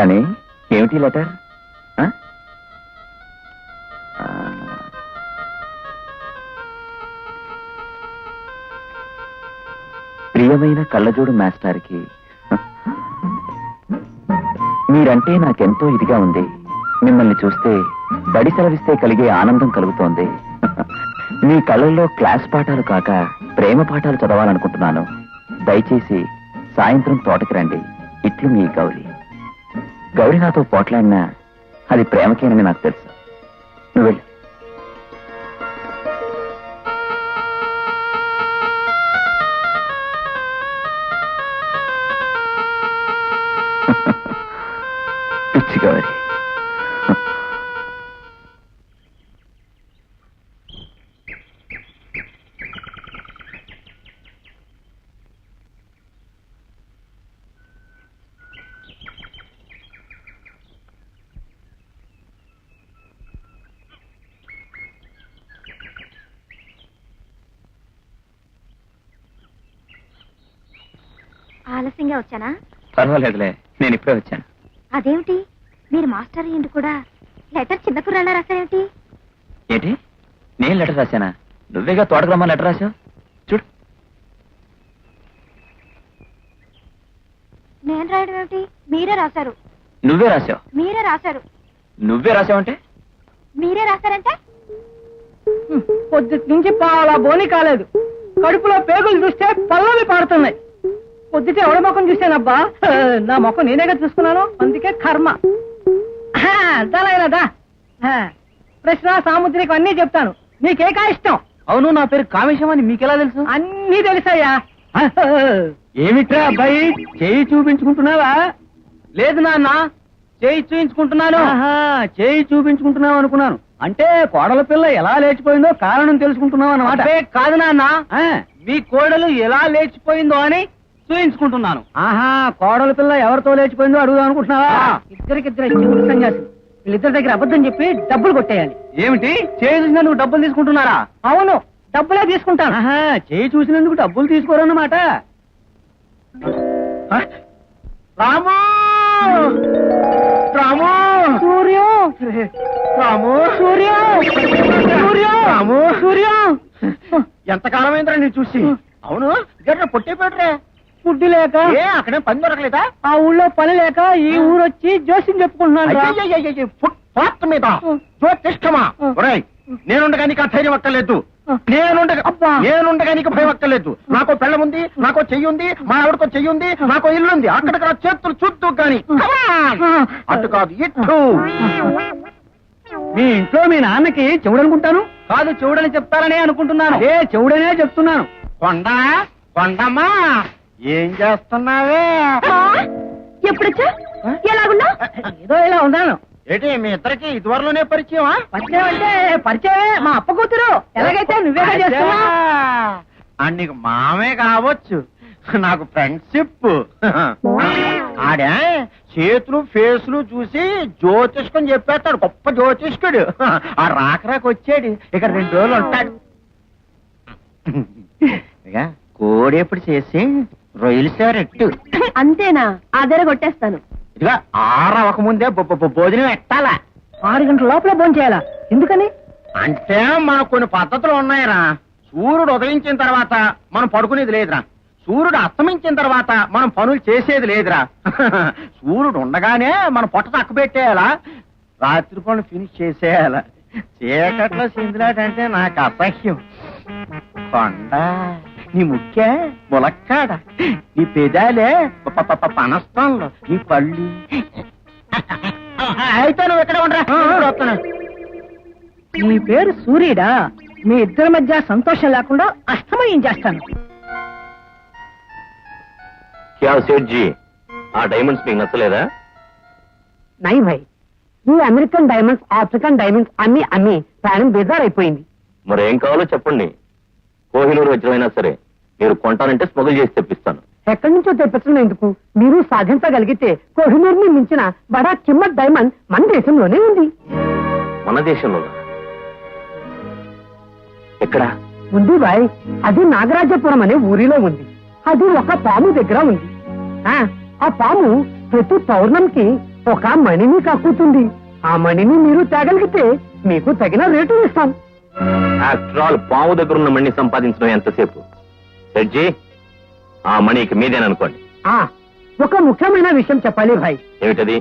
రాణి, ఏమిటి లెటర్? ప్రియమైన కళ్ళజోడు మాస్టర్కి, మీరంటే నాకెంతో ఇదిగా ఉంది. మిమ్మల్ని చూస్తే బడి సెలవిస్తే కలిగే ఆనందం కలుగుతోంది. మీ కళ్ళల్లో క్లాస్ పాఠాలు కాక ప్రేమ పాఠాలు చదవాలనుకుంటున్నాను. దయచేసి సాయంత్రం తోటకి రండి. ఇట్లు మీ గౌరీ. గౌరీ నాతో పోట్లాడినా అది ప్రేమకేనని నాకు తెలుసు. నువ్వు వెళ్ళు. పిచ్చి గౌరీ. ఆలస్యంగా వచ్చానా? పర్వాలేదులే, నేను ఇప్పుడే వచ్చాను. అదేమిటి, మీరు మాస్టర్ ఏంటి కూడా లెటర్ చిన్న కుర్రాళ్ళ రాశారేమిటి? ఏంటి, నేను లెటర్ రాశానా? నువ్వేగా తోటకు రమ్మని లెటర్ రాశావు. చూడు. నేను రాయడం ఏమిటి? మీరే రాశారు. నువ్వే రాశావు. మీరే రాశారు. నువ్వే రాశావంటే? మీరే రాశారంటే? పొద్దుటి నుంచి పాలా బోని కాలేదు. కడుపులో పేగులు చూస్తే పల్లవి పాడుతున్నాయి. పొద్దుటే ఎవడ ముఖం చూసానబ్బా, నా ముఖం నేనేగా చూసుకున్నాను, అందుకే కర్మ. దాదా ప్రశ్న సాముద్రికం అన్నీ చెప్తాను, నీకేకా ఇష్టం? అవును, నా పేరు కామేశం అని మీకెలా తెలుసు? అన్నీ తెలుసయ్యా. ఏమిట్రా అబ్బాయి, చేయి చూపించుకుంటున్నావా? లేదు నాన్న, చేయి చూపించుకుంటున్నాను. చేయి చూపించుకుంటున్నావు అనుకున్నాను. అంటే కోడల పిల్ల ఎలా లేచిపోయిందో కారణం తెలుసుకుంటున్నావు అన్నమాట. కాదు నాన్న, మీ కోడలు ఎలా లేచిపోయిందో అని చూయించుకుంటున్నాను. ఆహా, కోడల పిల్ల ఎవరితో లేచిపోయిందో అడుగుదాం అనుకుంటున్నావా? ఇద్దరికిద్దరు చెవుడు సన్యాసులు, వీళ్ళిద్దరి దగ్గర అబద్ధం చెప్పి డబ్బులు కొట్టేయాలి. ఏమిటి, చేయి చూసినందుకు డబ్బులు తీసుకుంటున్నారా? అవును, డబ్బులే తీసుకుంటాను. ఆహా, చేయి చూసినందుకు డబ్బులు తీసుకోరన్నమాట. రాము, రాము, సూర్యం, రాము, సూర్యం, సూర్యం, రాము, సూర్యం. ఎంతకాలమైందిరా నేను చూసి? అవును, గట్రా పొట్టే పెట్టరే. ఫుడ్ లేక, అక్కడే పని దొరకలేదా? ఆ ఊళ్ళో పని లేక ఈ ఊరు వచ్చి జోస్యం చెప్పుకుంటున్నాను. ఫుట్ మీద జ్యోతిష్టమా? నేనుండగా నీకు ఆ ధైర్యం అక్కర్లేదు. నేనుండగా నీకు భయం అక్కర్లేదు. నాకో పెళ్ళం ఉంది, నాకో చెయ్యి ఉంది, మా ఆవిడకో చెయ్యి ఉంది, నాకో ఇల్లు ఉంది. అక్కడికి చేతులు చూద్దు కానీ అటు కాదు ఇటు. మీ ఇంట్లో మీ నాన్నకి చెవుడనుకుంటాను. కాదు, చెవుడని చెప్తారనే అనుకుంటున్నాను. చెవుడనే చెప్తున్నాను. కొండమ్మా, ఏం చేస్తున్నావే? ఎప్పుడొచ్చా? ఎలాగున్నా? ఏదో ఇలా ఉన్నాను. ఏంటి, మీ ఇద్దరికి ఇదివరలోనే పరిచయమా? పరిచయం అంటే పరిచయమే, మా అప్ప కూతురు. ఎలాగైతే నువ్వేగా చేస్తున్నా. నీకు మామే కావచ్చు, నాకు ఫ్రెండ్షిప్. ఆడే చేతులు ఫేసులు చూసి జ్యోతిష్కం చెప్పేస్తాడు, గొప్ప జ్యోతిష్కుడు. ఆ రాకరాకు వచ్చాడు, ఇక 2 రోజులు ఉంటాడు. ఇక కోడి ఎప్పుడు చేసి రొయ్యలు సారెట్టు. అంతేనా? ఆదర కొట్టేస్తాను. ఇదిగా 6 అవ్వకముందే భోజనం ఎట్టాలా? 6 గంటల లోపల భోజనం చేయాలా? ఎందుకని? అంటే మనకు కొన్ని పద్ధతులు ఉన్నాయిరా. సూర్యుడు ఉదయించిన తర్వాత మనం పడుకునేది లేదురా. సూర్యుడు అస్తమించిన తర్వాత మనం పనులు చేసేది లేదురా. సూర్యుడు ఉండగానే మనం పొట్ట తక్కువ పెట్టేయాలా, రాత్రి పనులు ఫినిష్ చేసేయాలా. చీకట్లో సింధులాటంటే నాకు అసహ్యం. కొండ, నీ ముఖ్య ములక్కాడ, నీ పెదాలే పనస్తంలో, నీ పళ్ళు. అయితే నువ్వు ఎక్కడ ఉండరా? నీ పేరు సూర్యుడా? మీ ఇద్దరి మధ్య సంతోషం లేకుండా అస్తమయం చేస్తాను. ఆ డైమండ్స్ మీకు నచ్చలేదా? నై భాయ్, ఈ అమెరికన్ డైమండ్స్, ఆఫ్రికన్ డైమండ్స్ అమ్మి ప్రాణం బేజారైపోయింది. మరేం కావాలో చెప్పండి. కోహినూరు వజ్రమైనా సరే మీరు కొంటానంటే స్మగుల్ చేసి తెప్పిస్తాను. ఎక్కడి నుంచో తెప్పించడం ఎందుకు? మీరు సాధించగలిగితే కోహినూరుని మించిన బడా కిమ్మత్ డైమండ్ మన దేశంలోనే ఉంది. మన దేశంలో ఎక్కడ ఉంది బాయ్? అది నాగరాజపురం అనే ఊరిలో ఉంది. అది ఒక పాము దగ్గర ఉంది. ఆ పాము ప్రతి పౌర్ణమికి ఒక మణిని కక్కుతుంది. ఆ మణిని మీరు తేగలిగితే మీకు తగిన రేటు ఇస్తాం. ఆఫ్టర్ ఆల్ పాము దగ్గర ఉన్న మణి సంపాదించడం ఎంతసేపు? సెడ్జీ, ఆ మణికి మీదేననుకోండి. ఆ ఒక ముఖ్యమైన విషయం చెప్పాలి భాయ్. ఏమిటది?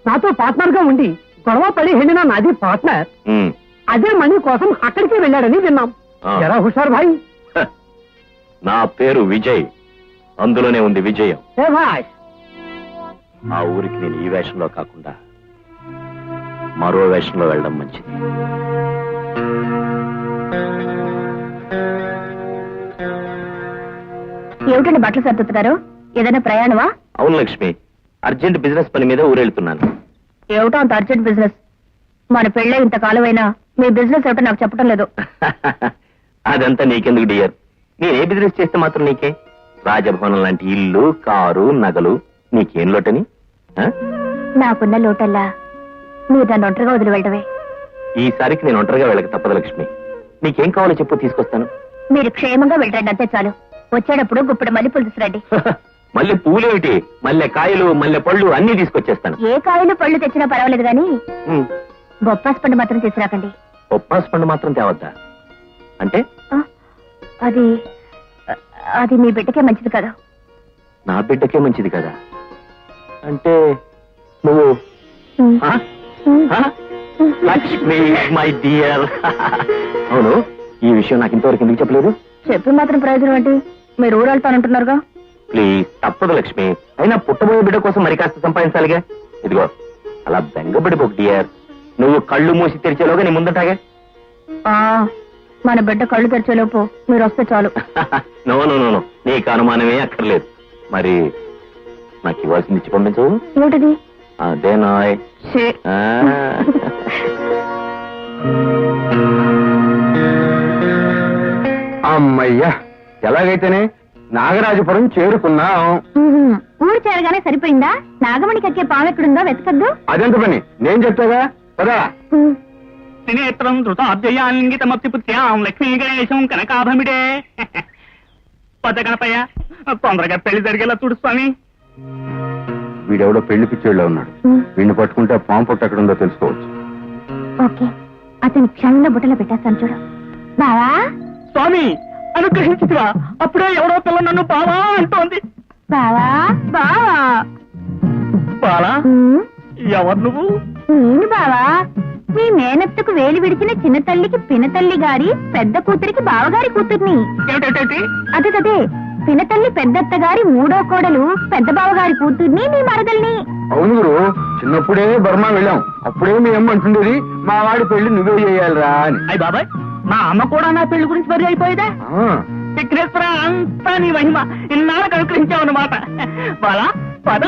నాతో పార్ట్నర్ గా ఉండి గొడవ పడి వెళ్ళిన నాది పార్ట్నర్ ఉమ్, అదే మణి కోసం అక్కడికి వెళ్ళాడని విన్నాం. ఆ. జరా హుషార్ భాయ్. హ, నా పేరు విజయ్, అందులోనే ఉంది విజయం. ఏ భాయ్, ఆ ఊరికి నేను ఈ వేషంలో కాకుండా మరో వేషంలో వెళ్ళడం మంచిది. ఏమిటండి బట్టలు సర్దుతున్నారు? ఏదైనా ప్రయాణమా? అవును లక్ష్మి, అర్జెంట్ బిజినెస్ పని మీద ఊరెళ్తున్నాను. ఏమిటో అంత అర్జెంట్ బిజినెస్? మన పెళ్ళే ఇంతకాలమైనా మీ బిజినెస్ ఏమిటో నాకు చెప్పడం లేదు. అదంతా నీకెందుకు డియర్? నేనే బిజినెస్ చేస్తే మాత్రం నీకే. రాజభవనం లాంటి ఇల్లు, కారు, నగలు నీకేం లోటని? ఆ? నాకున్న లోటల్లా మీరు నన్ను ఒంటరిగా వదిలి వెళ్ళడమే. ఈసారికి నేను ఒంటరిగా వెళ్ళక తప్పదు లక్ష్మి. నీకేం కావాలో చెప్పు, తీసుకొస్తాను. మీరు క్షేమంగా వెళ్ళండి, అంతే చాలు. వచ్చేటప్పుడు గుప్పెడు మల్లెపూలు తీసుకురండి. మల్లె పూలేమిటి, మల్లె కాయలు, మల్లె పళ్ళు అన్ని తీసుకొచ్చేస్తాను. ఏ కాయలు పళ్ళు తెచ్చినా పర్వాలేదు గాని ఉమ్, బొప్పాస్ పండు మాత్రం తీసుకురాకండి. బొప్పాస్ పండు మాత్రం తేవద్దా? అంటే ఆ, అది అది మీ బిడ్డకే మంచిది కదా. నా బిడ్డకే మంచిది కదా? అంటే నువ్వు ఆ? ఆ? Lakshmi my dear. అవును, ఈ విషయం నాకు ఇంతవరకు ఎందుకు చెప్పలేదు? చెప్పి మాత్రం ప్రయోజనం ఏంటి? మీరు ఊరెళ్తానంటున్నారుగా. ప్లీజ్, తప్పదు లక్ష్మి. అయినా పుట్టబోయే బిడ్డ కోసం మరి కాస్త సంపాదించాలిగా. ఇదిగో, అలా బెంగపడిపోకు డియర్. నువ్వు కళ్ళు మూసి తెరిచేలోగా నీ ముందుంటాగా. ఆ, మన బిడ్డ కళ్ళు తెరిచేలోపు మీరు వస్తే చాలు. నో నో నో నో, నీకు అనుమానమే అక్కర్లేదు. మరి నాకు ఇవ్వాల్సింది ఇచ్చి పంపించవు? ఏమిటది? అదేనాయ్. ఛీ. ఆ. అమ్మయ్యా, ఎలాగైతేనే నాగరాజపురం చేరుకున్నాం. ఉహుం. ఊరు చేరగానే సరిపోయిందా? నాగమణికి ఎక్కే పాము ఎక్కడుందో వెతకద్దు. అదెంత పని, నేను చెప్తాగా పదా. త్రినేత్రం ధృతాద్యయాంగితమప్తిపుత్ర్యాం లక్ష్మీ గణేశం కనకాభమిడే. పద గణపయ్య, తొందరగా పెళ్లి జరిగేలా చూడు స్వామి. వీడెవడో పెళ్లి పిచ్చేళ్ళ ఉన్నాడు. వీడిని పట్టుకుంటే పాము పొట్టు ఎక్కడుందో తెలుసుకోవచ్చు. ఓకే, అతని క్షణంలో బుట్టలో పెట్టేస్తాను చూడు. బావా, స్వామి అనుగ్రహించురా, అప్పుడే ఎవరో పిల్ల నన్ను బావా అంటోంది. బావా, బావా. బాలా, ఉమ్, ఎవరు నువ్వు? నేను బావా. మీ మేనత్తకు వేలు విడిచిన చిన్న తల్లికి పినతల్లి గారి పెద్ద కూతురికి బావగారి కూతుర్ని. ఏమిటేమిటి? అదే పినతల్లి పెద్దత్త గారి మూడో కోడలు పెద్ద బావగారి కూతుర్ని, మీ మరదల్ని. అవును గురు, చిన్నప్పుడే బర్మా వెళ్ళాం. అప్పుడే మీ అమ్మ అంటుండేది, మా వాడి పెళ్లి నువ్వే చేయాలిరా అని. అయ్య బాబాయ్, మా అమ్మ కూడా నా పెళ్లి గురించి మరి అయిపోయేదా? ఆ, విఘ్నేశ్వర, అంతా నీ మహిమ. ఇన్నాళ్ళకు అనుగ్రహించావన్నమాట. బాలా, పద.